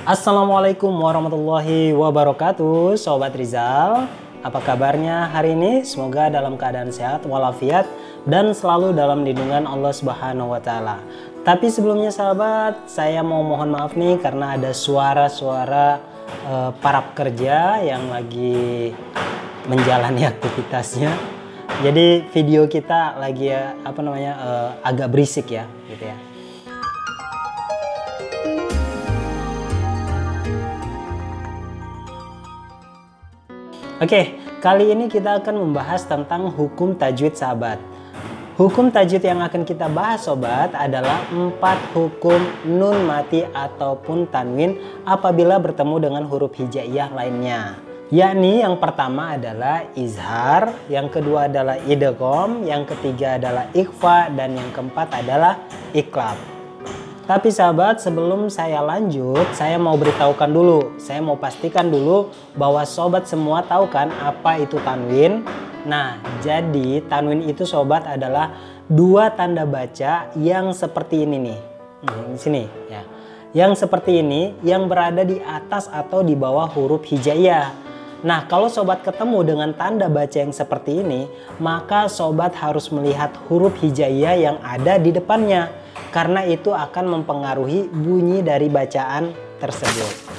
Assalamualaikum warahmatullahi wabarakatuh, Sobat Rizal. Apa kabarnya hari ini? Semoga dalam keadaan sehat walafiat dan selalu dalam lindungan Allah Subhanahu wa Ta'ala. Tapi sebelumnya sahabat, saya mau mohon maaf nih karena ada suara-suara para pekerja yang lagi menjalani aktivitasnya. Jadi video kita lagi agak berisik ya, gitu ya. Oke, kali ini kita akan membahas tentang hukum tajwid sahabat. Hukum tajwid yang akan kita bahas sobat adalah 4 hukum nun mati ataupun tanwin apabila bertemu dengan huruf hijaiyah lainnya. Yakni yang pertama adalah izhar, yang kedua adalah idgham, yang ketiga adalah ikhfa, dan yang keempat adalah iqlab. Tapi sahabat, sebelum saya lanjut, saya mau beritahukan dulu. Saya mau pastikan dulu bahwa sobat semua tahu kan apa itu tanwin. Nah, jadi tanwin itu sobat adalah 2 tanda baca yang seperti ini nih. Di sini ya. Yang seperti ini yang berada di atas atau di bawah huruf hijaiyah. Nah, kalau sobat ketemu dengan tanda baca yang seperti ini, maka sobat harus melihat huruf hijaiyah yang ada di depannya. Karena itu akan mempengaruhi bunyi dari bacaan tersebut.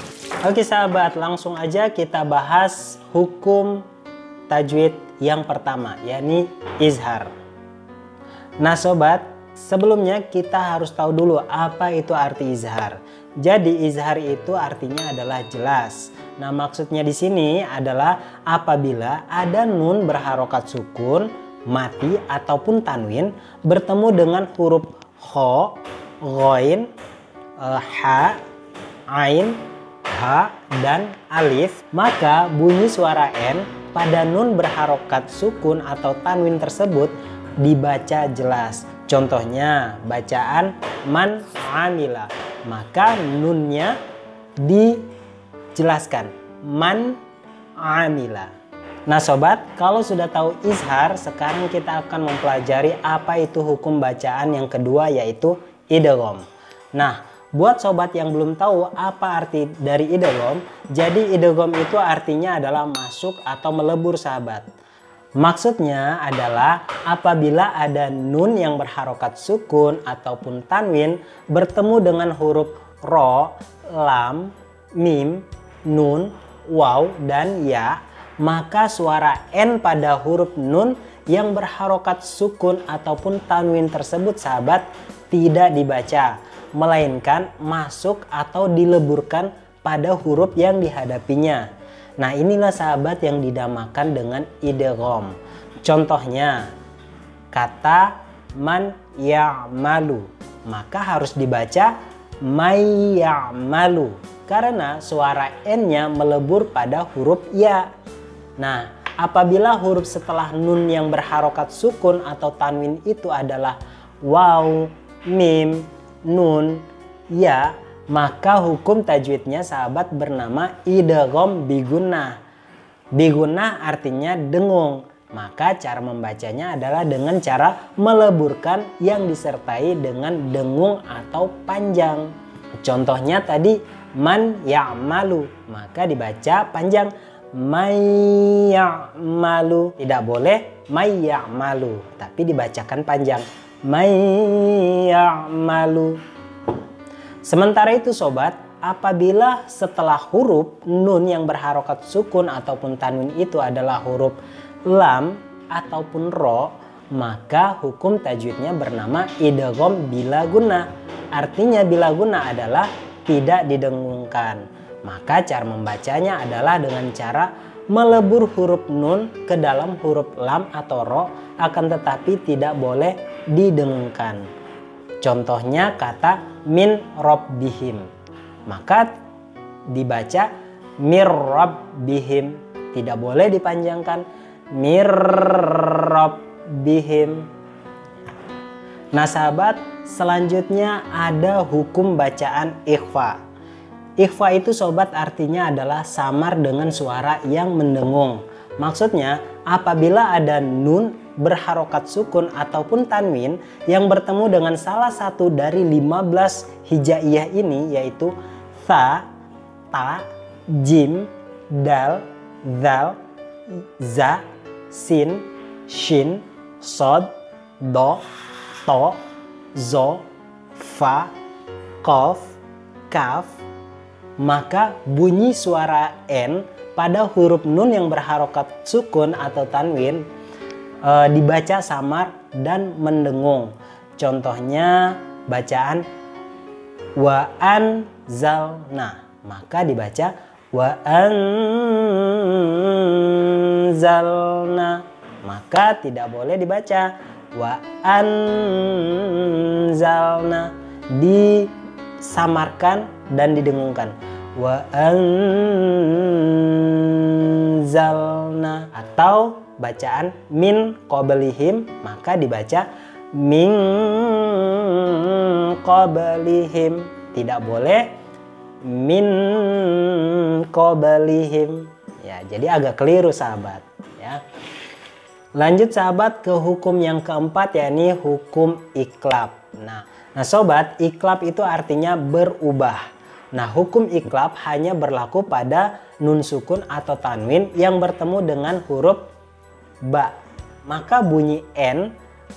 Oke sahabat, langsung aja kita bahas hukum tajwid yang pertama, yakni izhar. Nah sobat, sebelumnya kita harus tahu dulu apa itu arti izhar. Jadi izhar itu artinya adalah jelas. Nah maksudnya di sini adalah apabila ada nun berharokat sukun, mati ataupun tanwin bertemu dengan huruf kho, ghoin, ha, ain, ha, dan alif, maka bunyi suara n pada nun berharokat sukun atau tanwin tersebut dibaca jelas. Contohnya bacaan man amila, maka nunnya dijelaskan man amila. Nah sobat, kalau sudah tahu izhar, sekarang kita akan mempelajari apa itu hukum bacaan yang kedua, yaitu idgham. Nah, buat sobat yang belum tahu apa arti dari idgham, jadi idgham itu artinya adalah masuk atau melebur sahabat. Maksudnya adalah apabila ada nun yang berharokat sukun ataupun tanwin bertemu dengan huruf ro, lam, mim, nun, waw, dan ya, maka suara n pada huruf nun yang berharokat sukun ataupun tanwin tersebut sahabat tidak dibaca, melainkan masuk atau dileburkan pada huruf yang dihadapinya. Nah inilah sahabat yang dinamakan dengan idgham. Contohnya kata man ya'malu, maka harus dibaca may ya'malu karena suara n-nya melebur pada huruf ya. Nah, apabila huruf setelah nun yang berharokat sukun atau tanwin itu adalah waw, mim, nun, ya, maka hukum tajwidnya sahabat bernama idgham bigunnah. Bigunnah artinya dengung, maka cara membacanya adalah dengan cara meleburkan yang disertai dengan dengung atau panjang. Contohnya tadi man ya'malu, maka dibaca panjang may ya'malu, tidak boleh may ya'malu, tapi dibacakan panjang may ya'malu. Sementara itu sobat, apabila setelah huruf nun yang berharokat sukun ataupun tanwin itu adalah huruf lam ataupun ro, maka hukum tajwidnya bernama idgham bila gunnah. Artinya bila gunnah adalah tidak didengungkan. Maka cara membacanya adalah dengan cara melebur huruf nun ke dalam huruf lam atau ro, akan tetapi tidak boleh didengungkan. Contohnya kata min rabbihim, maka dibaca mir rabbihim, tidak boleh dipanjangkan mir rabbihim. Nah sahabat, selanjutnya ada hukum bacaan ikhfa. Ikhfa itu sobat artinya adalah samar dengan suara yang mendengung. Maksudnya apabila ada nun berharokat sukun ataupun tanwin yang bertemu dengan salah satu dari 15 hijaiyah ini, yaitu tha, ta, jim, dal, zal, za, sin, shin, sod, do, to, zo, fa, qaf, kaf, maka bunyi suara N pada huruf nun yang berharokat sukun atau tanwin dibaca samar dan mendengung. Contohnya bacaan wa anzalna, maka dibaca wa anzalna, maka tidak boleh dibaca wa anzalna, disamarkan dan didengungkan wa anzalna. Atau bacaan min qablihim, maka dibaca min qablihim, tidak boleh min qablihim. Ya, jadi agak keliru sahabat ya. Lanjut sahabat ke hukum yang keempat, yakni hukum iklab. Nah sobat, iklab itu artinya berubah. Nah, hukum iklab hanya berlaku pada nun sukun atau tanwin yang bertemu dengan huruf ba. Maka bunyi N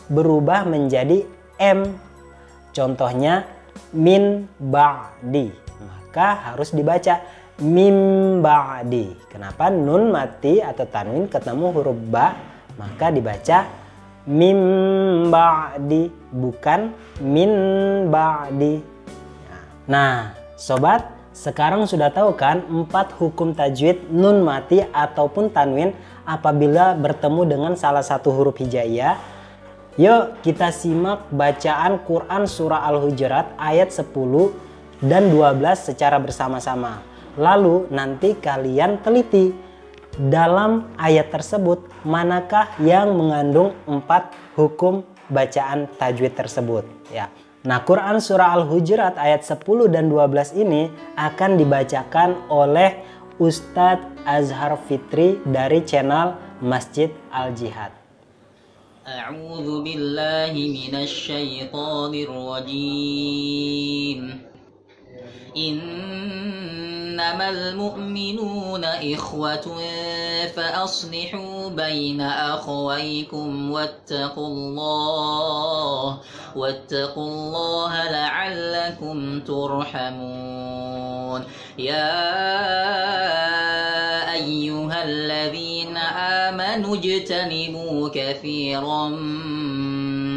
berubah menjadi M. Contohnya min ba'di, maka harus dibaca mim ba'di. Kenapa? Nun mati atau tanwin ketemu huruf ba, maka dibaca mim ba'di, bukan min ba'di. Nah sobat, sekarang sudah tahu kan 4 hukum tajwid nun mati ataupun tanwin apabila bertemu dengan salah satu huruf hijaiyah. Yuk kita simak bacaan Quran surah Al-Hujurat ayat 10 dan 12 secara bersama-sama. Lalu nanti kalian teliti dalam ayat tersebut manakah yang mengandung 4 hukum bacaan tajwid tersebut ya. Nah, Quran surah Al-Hujurat ayat 10 dan 12 ini akan dibacakan oleh Ustadz Azhar Fitri dari channel Masjid Al-Jihad. A'udzu billahi minasy syaithanir rajim. Innamal mu'minuna ikhwatun fa aslihu baina akhawaykum wattaqullaha la'allakum turhamun. Ya ayyuhalladzina amanu ijtanibu katsiran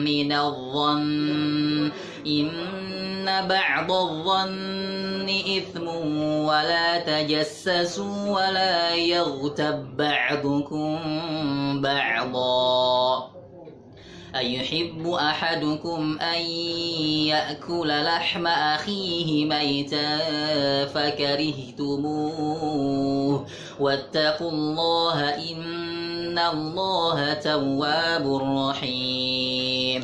minadh-dhann inna ba'dadh-dhanni ithmun wa la tajassasu wa la yaghtab ba'dukum ba'dha أيحب أحدكم أن يأكل لحم أخيه ميتا فكرهتموه واتقوا الله إن الله تواب رحيم.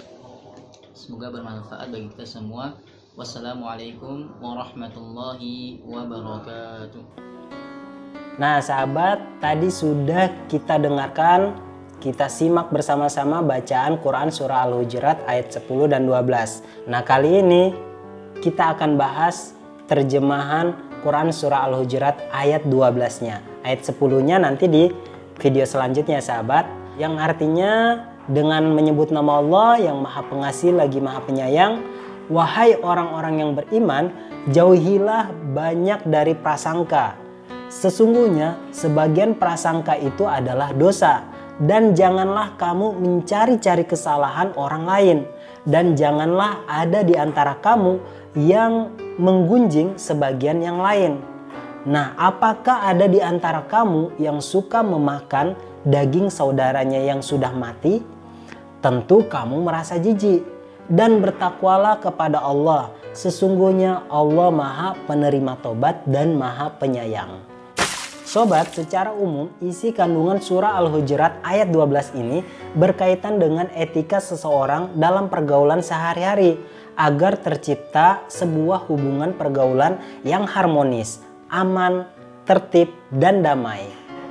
Semoga bermanfaat bagi kita semua. Wassalamualaikum warahmatullahi wabarakatuh. Nah sahabat, tadi sudah kita dengarkan, kita simak bersama-sama bacaan Quran surah Al-Hujurat ayat 10 dan 12. Nah kali ini kita akan bahas terjemahan Quran surah Al-Hujurat ayat 12-nya. Ayat 10-nya nanti di video selanjutnya sahabat. Yang artinya dengan menyebut nama Allah yang maha pengasih lagi maha penyayang. Wahai orang-orang yang beriman, jauhilah banyak dari prasangka. Sesungguhnya sebagian prasangka itu adalah dosa. Dan janganlah kamu mencari-cari kesalahan orang lain. Dan janganlah ada di antara kamu yang menggunjing sebagian yang lain. Nah, apakah ada di antara kamu yang suka memakan daging saudaranya yang sudah mati? Tentu kamu merasa jijik. Dan bertakwalah kepada Allah. Sesungguhnya Allah maha penerima tobat dan maha penyayang. Sobat, secara umum isi kandungan surah Al-Hujurat ayat 12 ini berkaitan dengan etika seseorang dalam pergaulan sehari-hari agar tercipta sebuah hubungan pergaulan yang harmonis, aman, tertib, dan damai.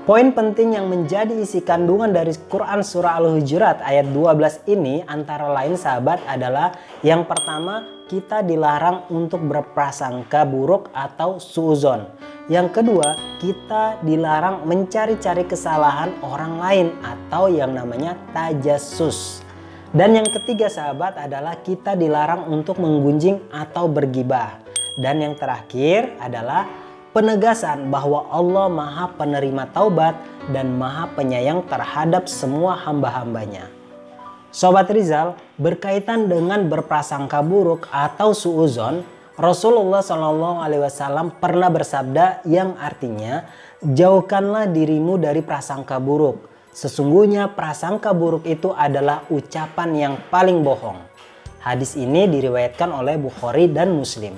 Poin penting yang menjadi isi kandungan dari Quran Surah Al-Hujurat ayat 12 ini antara lain sahabat adalah yang pertama, kita dilarang untuk berprasangka buruk atau suuzon. Yang kedua, kita dilarang mencari-cari kesalahan orang lain atau yang namanya tajassus. Dan yang ketiga sahabat adalah kita dilarang untuk menggunjing atau bergibah. Dan yang terakhir adalah penegasan bahwa Allah Maha Penerima Taubat dan Maha Penyayang terhadap semua hamba-hambanya. Sobat Rizal, berkaitan dengan berprasangka buruk atau suuzon, Rasulullah SAW pernah bersabda yang artinya, jauhkanlah dirimu dari prasangka buruk. Sesungguhnya prasangka buruk itu adalah ucapan yang paling bohong. Hadis ini diriwayatkan oleh Bukhari dan Muslim.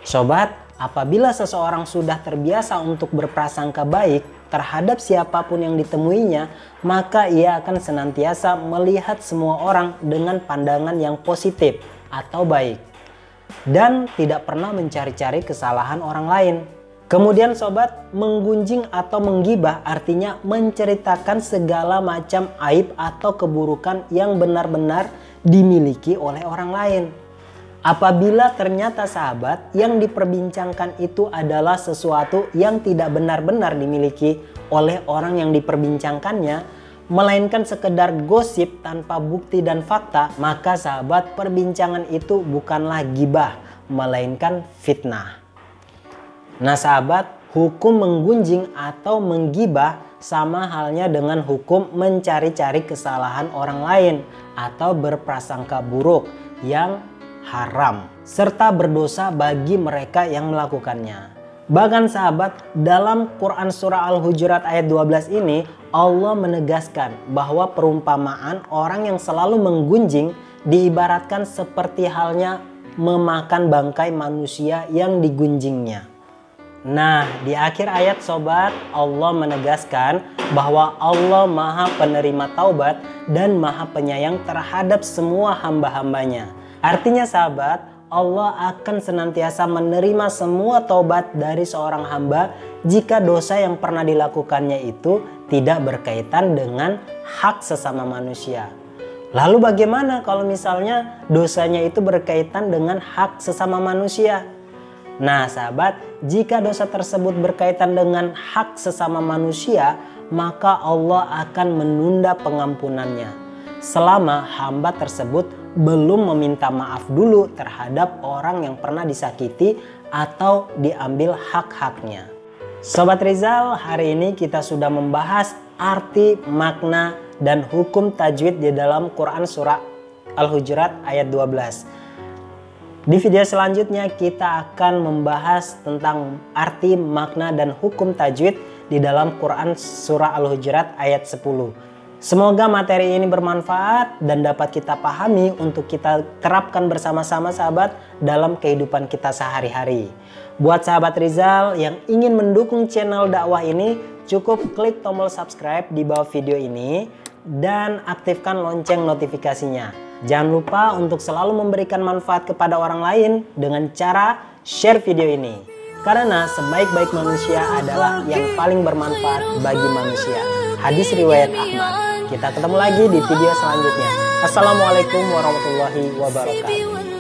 Sobat, apabila seseorang sudah terbiasa untuk berprasangka baik terhadap siapapun yang ditemuinya, maka ia akan senantiasa melihat semua orang dengan pandangan yang positif atau baik dan tidak pernah mencari-cari kesalahan orang lain. Kemudian sobat, menggunjing atau menggibah artinya menceritakan segala macam aib atau keburukan yang benar-benar dimiliki oleh orang lain. Apabila ternyata sahabat yang diperbincangkan itu adalah sesuatu yang tidak benar-benar dimiliki oleh orang yang diperbincangkannya, melainkan sekedar gosip tanpa bukti dan fakta, maka sahabat, perbincangan itu bukanlah gibah, melainkan fitnah. Nah sahabat, hukum menggunjing atau menggibah sama halnya dengan hukum mencari-cari kesalahan orang lain atau berprasangka buruk yang haram serta berdosa bagi mereka yang melakukannya. Bahkan sahabat, dalam Quran Surah Al-Hujurat ayat 12 ini Allah menegaskan bahwa perumpamaan orang yang selalu menggunjing diibaratkan seperti halnya memakan bangkai manusia yang digunjingnya. Nah, di akhir ayat sobat, Allah menegaskan bahwa Allah Maha Penerima Taubat dan Maha Penyayang terhadap semua hamba-hambanya. Artinya sahabat, Allah akan senantiasa menerima semua taubat dari seorang hamba jika dosa yang pernah dilakukannya itu tidak berkaitan dengan hak sesama manusia. Lalu bagaimana kalau misalnya dosanya itu berkaitan dengan hak sesama manusia? Nah sahabat, jika dosa tersebut berkaitan dengan hak sesama manusia, maka Allah akan menunda pengampunannya selama hamba tersebut belum meminta maaf dulu terhadap orang yang pernah disakiti atau diambil hak-haknya. Sobat Rizal, hari ini kita sudah membahas arti, makna, dan hukum tajwid di dalam Quran Surah Al-Hujurat ayat 12. Di video selanjutnya kita akan membahas tentang arti, makna, dan hukum tajwid di dalam Quran Surah Al-Hujurat ayat 10. Semoga materi ini bermanfaat dan dapat kita pahami untuk kita terapkan bersama-sama sahabat dalam kehidupan kita sehari-hari. Buat sahabat Rizal yang ingin mendukung channel dakwah ini, cukup klik tombol subscribe di bawah video ini dan aktifkan lonceng notifikasinya. Jangan lupa untuk selalu memberikan manfaat kepada orang lain dengan cara share video ini. Karena sebaik-baik manusia adalah yang paling bermanfaat bagi manusia. Hadis riwayat Ahmad. Kita ketemu lagi di video selanjutnya. Assalamualaikum warahmatullahi wabarakatuh.